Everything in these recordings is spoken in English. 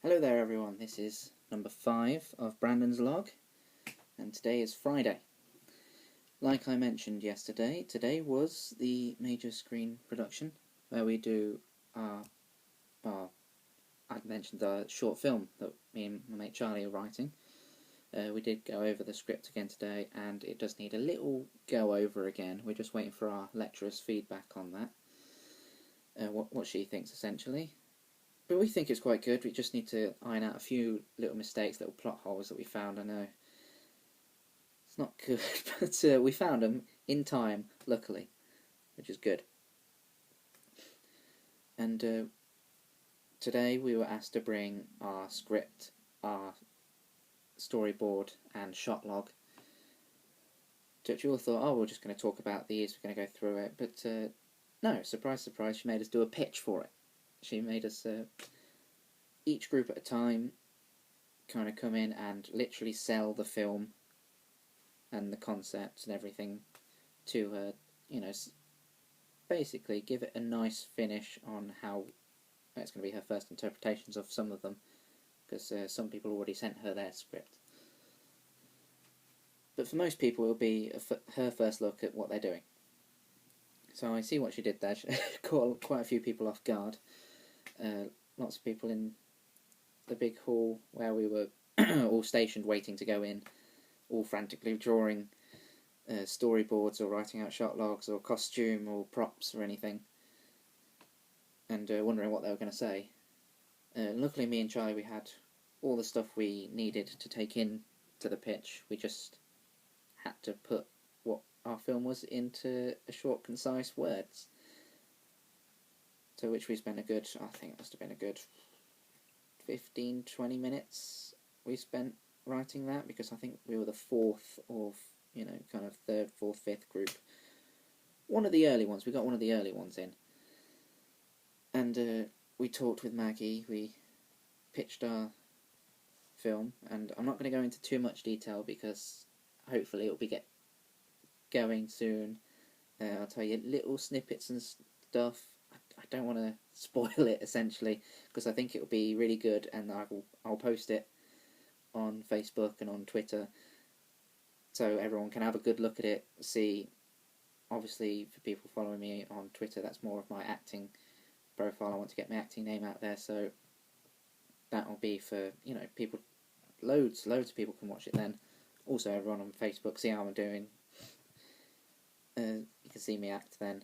Hello there everyone, this is number 5 of Brandon's Log, and today is Friday. Like I mentioned yesterday, today was the major screen production, where we do I'd mentioned the short film that me and my mate Charlie are writing. We did go over the script again today, and it does need a little go over again. We're just waiting for our lecturer's feedback on that, what she thinks essentially. But we think it's quite good. We just need to iron out a few little mistakes, little plot holes that we found. I know it's not good, but we found them in time, luckily, which is good. And today we were asked to bring our script, our storyboard and shot log, which we all thought, oh, we're just going to talk about these, we're going to go through it. But no, surprise, surprise, she made us do a pitch for it. She made us... each group at a time kind of come in and literally sell the film and the concept and everything to her, basically give it a nice finish on how it's going to be her first interpretations of some of them, because some people already sent her their script. But for most people it will be her first look at what they're doing. So I see what she did there. She caught quite a few people off guard. Lots of people in the big hall where we were all stationed waiting to go in, all frantically drawing storyboards or writing out shot logs or costume or props or anything, and wondering what they were going to say. Luckily me and Charlie, we had all the stuff we needed to take in to the pitch. We just had to put what our film was into a short, concise words. To which we spent I think it must have been a good 15-20 minutes we spent writing that, because I think we were the fourth of, kind of third, fourth, fifth group. One of the early ones, we got one of the early ones in. And we talked with Maggie, we pitched our film, and I'm not going to go into too much detail because hopefully it'll be going soon. I'll tell you little snippets and stuff. I don't want to spoil it, essentially, because I think it'll be really good, and I'll post it on Facebook and on Twitter so everyone can have a good look at it, see. Obviously, for people following me on Twitter, that's more of my acting profile. I want to get my acting name out there, so that will be for, people, loads of people can watch it then. Also, everyone on Facebook, see how I'm doing. You can see me act then.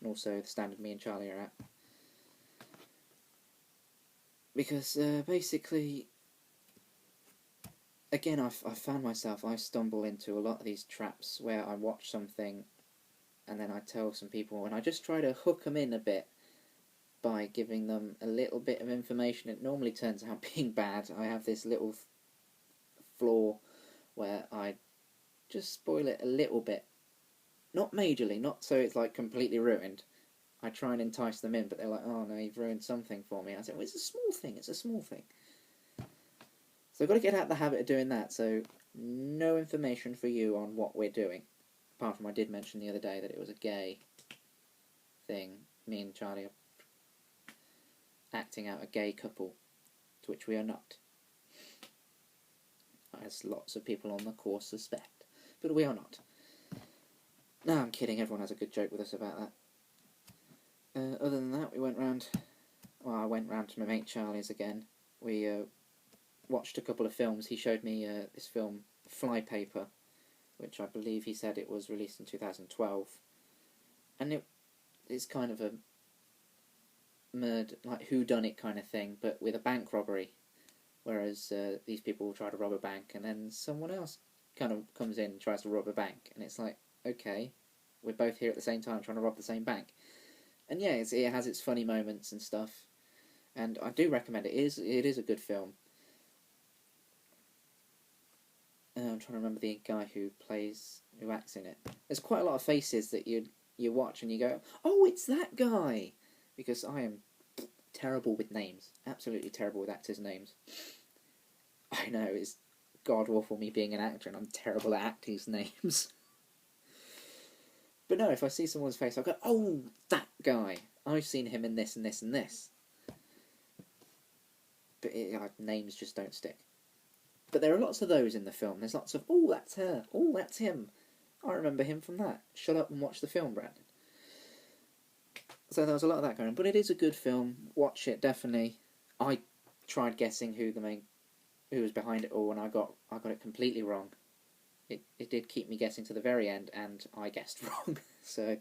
And also the standard me and Charlie are at. Because basically, again, I found myself, I stumble into a lot of these traps where I watch something and then I tell some people, and I just try to hook them in a bit by giving them a little bit of information. It normally turns out being bad. I have this little flaw where I just spoil it a little bit. Not majorly, not so it's like completely ruined. I try and entice them in, but they're like, oh no, you've ruined something for me. I say, well, it's a small thing, it's a small thing. So I've got to get out of the habit of doing that, so no information for you on what we're doing. Apart from I did mention the other day that it was a gay thing. Me and Charlie are acting out a gay couple, to which we are not. As lots of people on the course suspect. But we are not. No, I'm kidding, everyone has a good joke with us about that. Other than that, I went round to my mate Charlie's again. We watched a couple of films. He showed me this film, Flypaper, which I believe he said it was released in 2012. And it's kind of a like whodunit kind of thing, but with a bank robbery. Whereas these people will try to rob a bank, and then someone else kind of comes in and tries to rob a bank. And it's like, okay, we're both here at the same time trying to rob the same bank. And yeah, it has its funny moments and stuff, and I do recommend it. It is a good film. I'm trying to remember the guy who acts in it. There's quite a lot of faces that you watch and you go, oh, it's that guy, because I am terrible with names, absolutely terrible with actors' names. I know, it's god awful me being an actor and I'm terrible at actors' names. But no, if I see someone's face, I'll go, oh, that guy. I've seen him in this and this and this. but names just don't stick. But there are lots of those in the film. There's lots of, oh, that's her, oh, that's him. I remember him from that. Shut up and watch the film, Brandon. So there was a lot of that going on. But it is a good film. Watch it, definitely. I tried guessing who was behind it all, and I got it completely wrong. It did keep me guessing to the very end, and I guessed wrong. So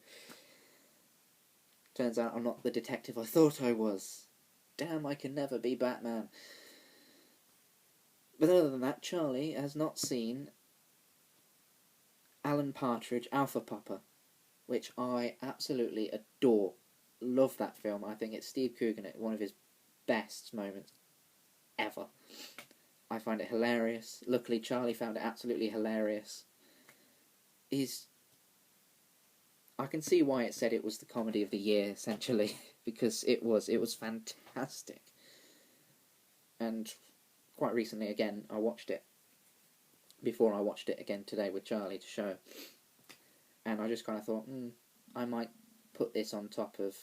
turns out I'm not the detective I thought I was. Damn, I can never be Batman. But other than that, Charlie has not seen Alan Partridge, Alpha Papa, which I absolutely adore. Love that film. I think it's Steve Coogan at one of his best moments ever. I find it hilarious. Luckily, Charlie found it absolutely hilarious. I can see why it said it was the comedy of the year, essentially, because it was fantastic. And quite recently, again, I watched it. Before I watched it again today with Charlie to show. And I just kind of thought, I might put this on top of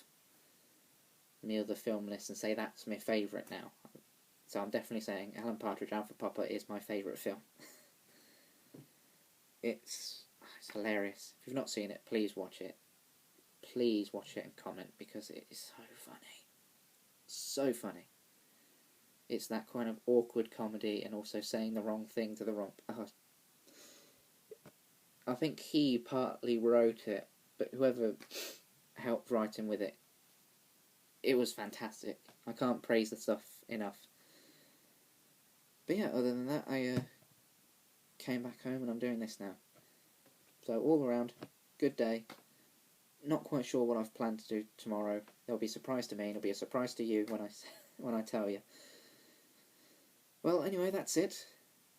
my other film list and say that's my favourite now. So I'm definitely saying Alan Partridge, Alpha Papa is my favourite film. It's hilarious. If you've not seen it, please watch it. Please watch it and comment, because it is so funny. So funny. It's that kind of awkward comedy and also saying the wrong thing to the wrong... I think he partly wrote it, but whoever helped write him with it, it was fantastic. I can't praise the stuff enough. But yeah, other than that, I came back home and I'm doing this now. So all around, good day. Not quite sure what I've planned to do tomorrow. It'll be a surprise to me, and it'll be a surprise to you when I tell you. Well, anyway, that's it.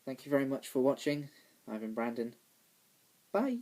Thank you very much for watching. I've been Brandon. Bye.